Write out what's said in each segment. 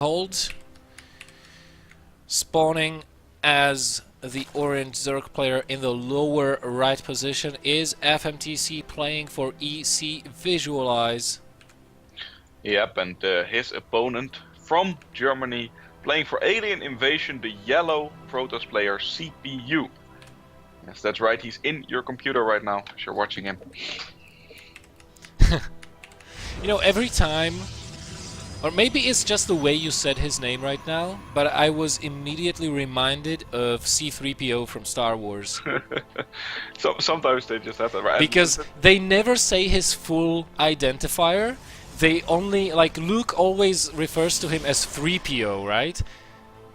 hold. Spawning as the orange Zerg player in the lower right position is fmtc playing for EC Visualize. Yep, and his opponent from Germany playing for Alien Invasion, the yellow Protoss player CPU. Yes, that's right, he's in your computer right now as you're watching him. You know, every time, or maybe it's just the way you said his name right now, but I was immediately reminded of C-3PO from Star Wars. Sometimes they just have that right. Because they never say his full identifier. They only, like, Luke always refers to him as 3PO, right?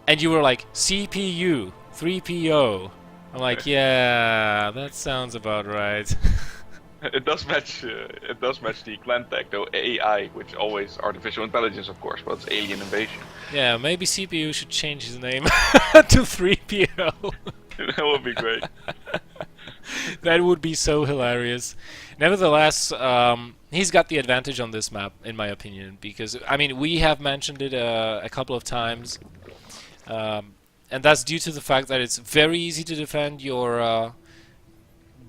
And you were like, CPU, 3PO. I'm like, yeah, that sounds about right. It does match. It does match the clan tag, though AI, which always artificial intelligence, of course, but it's Alien Invasion. Yeah, maybe CPU should change his name to 3PO. That would be great. That would be so hilarious. Nevertheless, he's got the advantage on this map, in my opinion, because I mean we have mentioned it a couple of times, and that's due to the fact that it's very easy to defend your.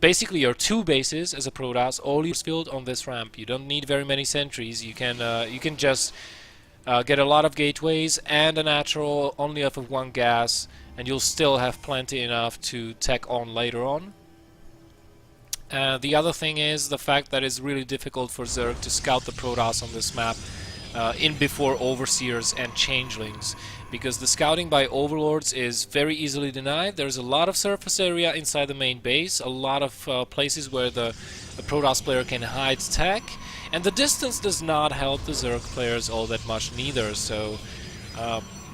Basically your two bases as a Protoss, all your field on this ramp. You don't need very many sentries. You can just get a lot of gateways and a natural only off of one gas, and you'll still have plenty enough to tech on later on. The other thing is the fact that it's really difficult for Zerg to scout the Protoss on this map in before Overseers and Changelings, because the scouting by Overlords is very easily denied. There's a lot of surface area inside the main base, a lot of places where the Protoss player can hide tech, and the distance does not help the Zerg players all that much neither, so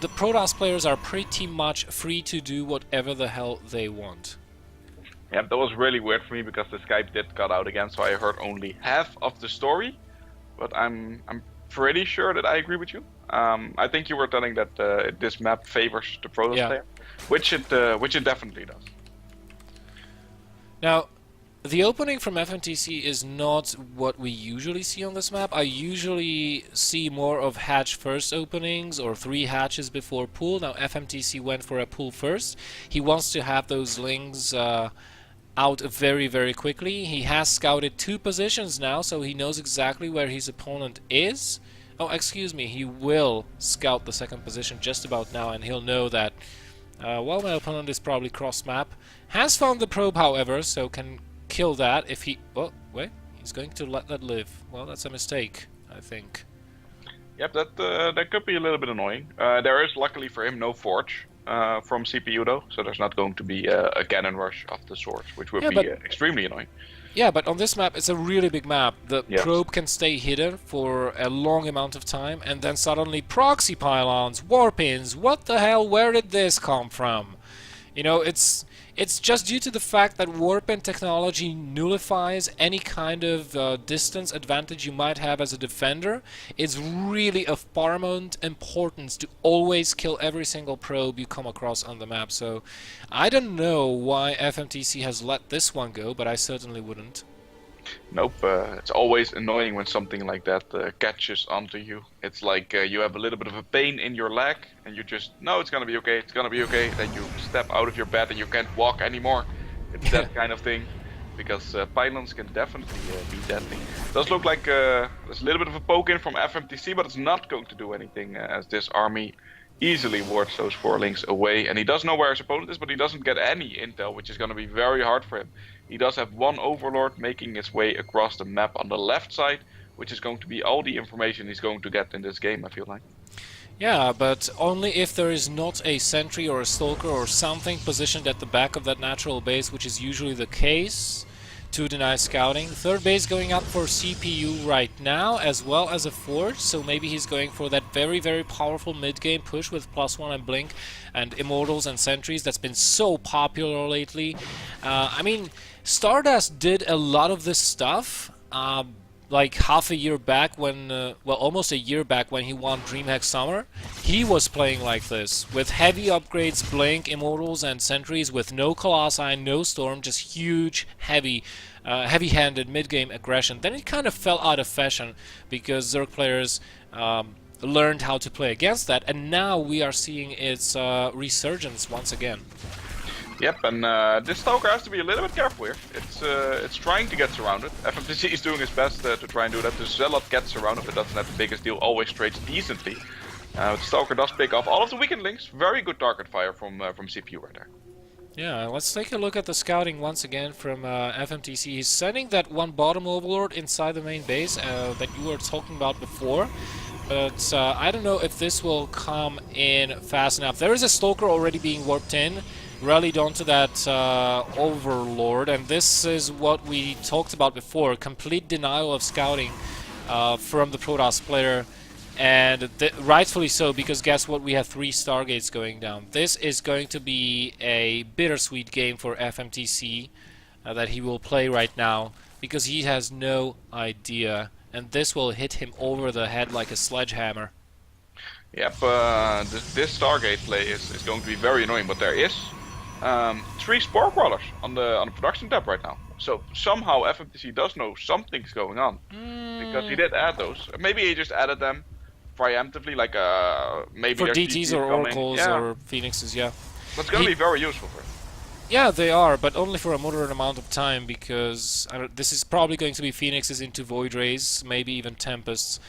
the Protoss players are pretty much free to do whatever the hell they want. Yeah, that was really weird for me because the Skype did cut out again, so I heard only half of the story. But I'm pretty sure that I agree with you. I think you were telling that this map favors the Protoss player, which it definitely does. Now, the opening from fmtc is not what we usually see on this map. I usually see more of hatch first openings or 3 hatches before pool. Now fmtc went for a pool first. He wants to have those lings out very, very quickly. He has scouted 2 positions now, so he knows exactly where his opponent is. Oh, excuse me, he will scout the 2nd position just about now, and he'll know that, well, my opponent is probably cross-map. Has found the probe, however, so can kill that if he... Oh, wait, he's going to let that live. Well, that's a mistake, I think. Yep, that could be a little bit annoying. There is, luckily for him, no forge from CPU though, so there's not going to be a cannon rush of the swords, which would be extremely annoying. Yeah, but on this map, it's a really big map. The probe can stay hidden for a long amount of time, and then suddenly proxy pylons, warp-ins, what the hell, where did this come from? You know, it's just due to the fact that warp-in technology nullifies any kind of distance advantage you might have as a defender. It's really of paramount importance to always kill every single probe you come across on the map. So I don't know why fmtc has let this one go, but I certainly wouldn't. Nope, it's always annoying when something like that catches onto you. It's like you have a little bit of a pain in your leg, and you just, no, it's gonna be okay, it's gonna be okay. Then you step out of your bed and you can't walk anymore. It's that kind of thing, because pylons can definitely be deadly. It does look like there's a little bit of a poke in from fmtc, but it's not going to do anything, as this army easily wards those 4 links away. And he does know where his opponent is, but he doesn't get any intel, which is going to be very hard for him. He does have 1 overlord making his way across the map on the left side, which is going to be all the information he's going to get in this game, I feel like. Yeah, but only if there is not a sentry or a stalker or something positioned at the back of that natural base, which is usually the case, to deny scouting. 3rd base going up for CPU right now, as well as a forge, so maybe he's going for that very, very powerful mid-game push with +1 and blink and immortals and sentries that's been so popular lately. I mean, Stardust did a lot of this stuff like half a year back when, well, almost a year back when he won DreamHack Summer. He was playing like this, with heavy upgrades, blink, immortals and sentries, with no colossi, no storm, just huge, heavy-handed mid-game aggression. Then it kind of fell out of fashion because Zerg players learned how to play against that, and now we are seeing its resurgence once again. Yep, and this Stalker has to be a little bit careful here. It's trying to get surrounded. FMTC is doing his best to try and do that. The Zealot gets surrounded, but that's not the biggest deal. Always trades decently. The Stalker does pick off all of the weakened links. Very good target fire from CPU right there. Yeah, let's take a look at the scouting once again from FMTC. He's sending that one bottom overlord inside the main base that you were talking about before. But I don't know if this will come in fast enough. There is a Stalker already being warped in, rallied onto that overlord, and this is what we talked about before. Complete denial of scouting from the Protoss player. And rightfully so, because guess what? We have 3 Stargates going down. This is going to be a bittersweet game for FMTC that he will play right now, because he has no idea. And this will hit him over the head like a sledgehammer. Yep, this Stargate play is going to be very annoying, but there is 3 Spore Crawlers on the production tab right now. So somehow FMTC does know something's going on, because he did add those. Maybe he just added them preemptively, like maybe for there's DTs or Oracles or Phoenixes, yeah. That's going to be very useful for him. Yeah, they are, but only for a moderate amount of time, because this is probably going to be Phoenixes into Void Rays, maybe even Tempests.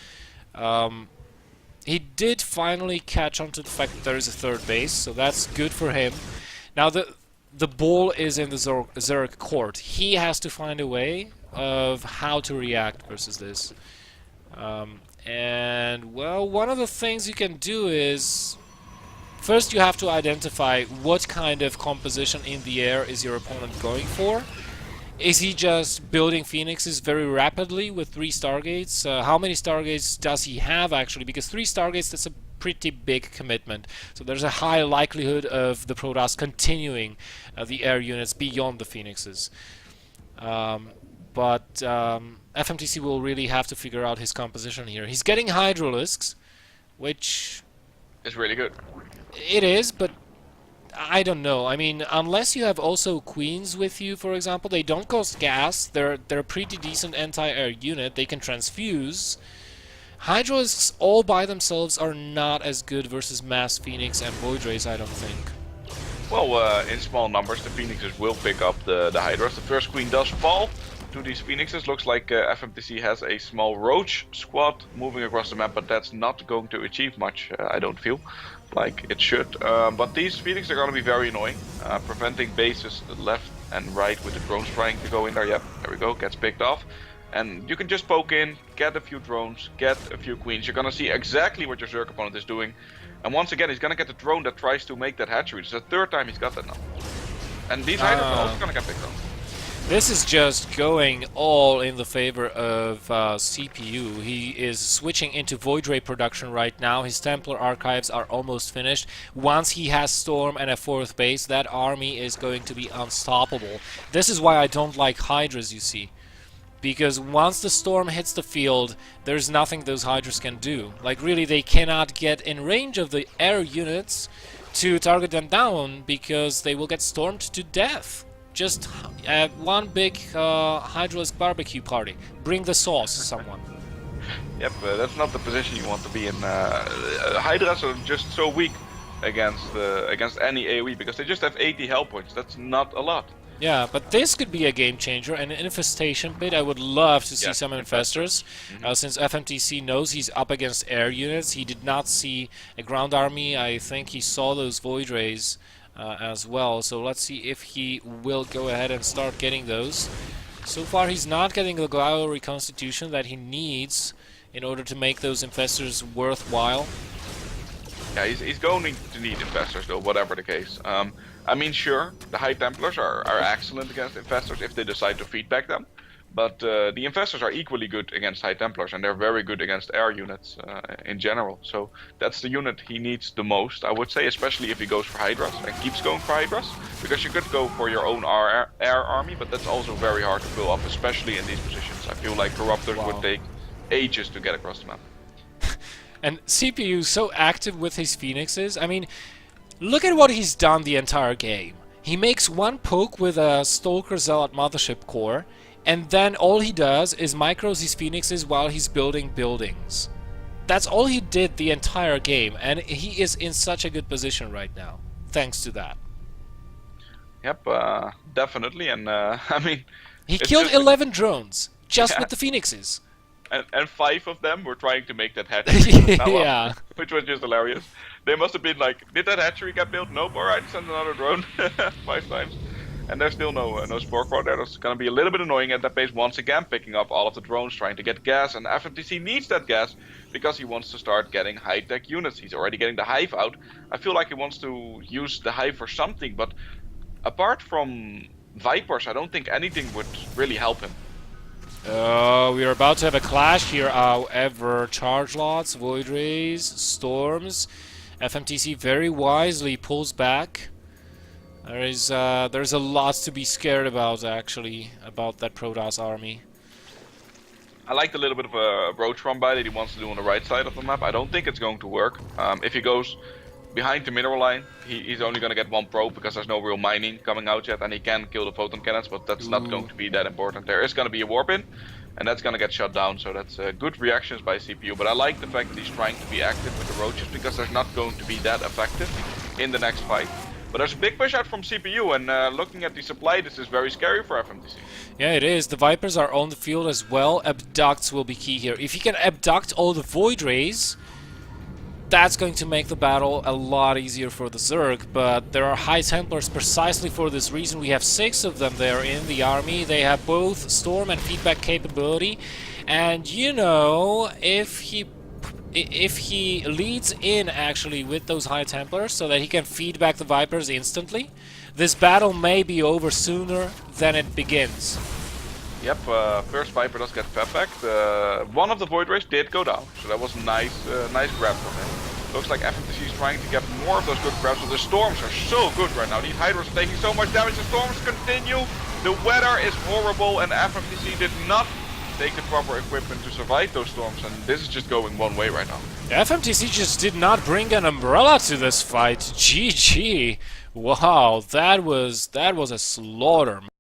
He did finally catch on to the fact that there is a 3rd base, so that's good for him. Now the ball is in the Zerg court. He has to find a way of how to react versus this. And, well, one of the things you can do is... First you have to identify what kind of composition in the air is your opponent going for. Is he just building Phoenixes very rapidly with 3 Stargates? How many Stargates does he have, actually? Because 3 Stargates, that's a pretty big commitment. So there's a high likelihood of the Protoss continuing the air units beyond the Phoenixes. But FMTC will really have to figure out his composition here. He's getting Hydralisks, which... It's really good. It is, but I don't know. I mean, unless you have also Queens with you, for example, they don't cost gas. They're a pretty decent anti-air unit. They can transfuse. Hydralisks all by themselves are not as good versus Mass Phoenix and Void Rays, I don't think. Well, in small numbers, the Phoenixes will pick up the Hydras. The first Queen does fall to these Phoenixes. Looks like FMTC has a small Roach squad moving across the map, but that's not going to achieve much, I don't feel like it should. But these Phoenixes are going to be very annoying, preventing bases left and right with the drones trying to go in there. Yep, there we go, gets picked off. And you can just poke in, get a few drones, get a few queens. You're going to see exactly what your Zerg opponent is doing. And once again, he's going to get the drone that tries to make that hatchery. It's the 3rd time he's got that now. And these Hydras are also going to get picked off. This is just going all in the favor of CPU. He is switching into Void Ray production right now. His Templar archives are almost finished. Once he has Storm and a 4th base, that army is going to be unstoppable. This is why I don't like Hydras, you see. Because once the Storm hits the field, there's nothing those Hydras can do. Like, really, they cannot get in range of the air units to target them down, because they will get stormed to death. Just one big Hydralisk barbecue party. Bring the sauce, someone. Yep, that's not the position you want to be in. Hydras are just so weak against any AoE, because they just have 80 health points. That's not a lot. Yeah, but this could be a game changer. An infestation pit, I would love to see some infestors. Since FMTC knows he's up against air units, he did not see a ground army. I think he saw those Void Rays as well. So let's see if he will go ahead and start getting those. So far he's not getting the Glio reconstitution that he needs in order to make those infestors worthwhile. Yeah, he's going to need infestors though, whatever the case. I mean, sure, the High Templars are excellent against infestors if they decide to feedback them. But the infestors are equally good against High Templars, and they're very good against air units in general. So that's the unit he needs the most, I would say, especially if he goes for Hydras and keeps going for Hydras. Because you could go for your own air army, but that's also very hard to fill up, especially in these positions. I feel like Corruptors would take ages to get across the map. And CPU so active with his Phoenixes. I mean, look at what he's done the entire game. He makes one poke with a Stalker Zealot Mothership core, and then all he does is micros his Phoenixes while he's building buildings. That's all he did the entire game, and he is in such a good position right now, thanks to that. Yep, definitely, and I mean, He it's killed just 11 drones just yeah, with the phoenixes. and 5 of them were trying to make that hatchery now up, Yeah. which was just hilarious. They must have been like, did that hatchery get built? Nope. All right, send another drone 5 times, and there's still no spore quad there. That's gonna be a little bit annoying at that base once again, picking up all of the drones, trying to get gas, and FMTC needs that gas because he wants to start getting high-tech units. He's already getting the hive out. I feel like he wants to use the hive for something, but apart from Vipers, I don't think anything would really help him. We are about to have a clash here, however. Charge lots, void rays, storms. FMTC very wisely pulls back. There's a lot to be scared about, actually, about that Protoss army. I like the little bit of a roach run by that he wants to do on the right side of the map. I don't think it's going to work. If he goes behind the mineral line, he's only going to get 1 probe because there's no real mining coming out yet, and he can kill the photon cannons, but that's not going to be that important. There is going to be a warp in, and that's going to get shut down, so that's good reactions by CPU. But I like the fact that he's trying to be active with the roaches because they're not going to be that effective in the next fight. But there's a big push out from CPU, and looking at the supply, this is very scary for FMTC. Yeah, it is. The Vipers are on the field as well. Abducts will be key here. If you can abduct all the void rays, that's going to make the battle a lot easier for the Zerg, but there are High Templars precisely for this reason. We have 6 of them there in the army. They have both storm and feedback capability, and you know, if he leads in actually with those High Templars so that he can feed back the Vipers instantly, this battle may be over sooner than it begins. Yep, first Viper does get fed back. One of the Void Rays did go down, so that was a nice grab from him. Looks like FMTC is trying to get more of those good grabs, so the Storms are so good right now. These Hydras are taking so much damage, the Storms continue. The weather is horrible, and FMTC did not take the proper equipment to survive those Storms, and this is just going one way right now. FMTC just did not bring an umbrella to this fight. GG. Wow, that was a slaughter.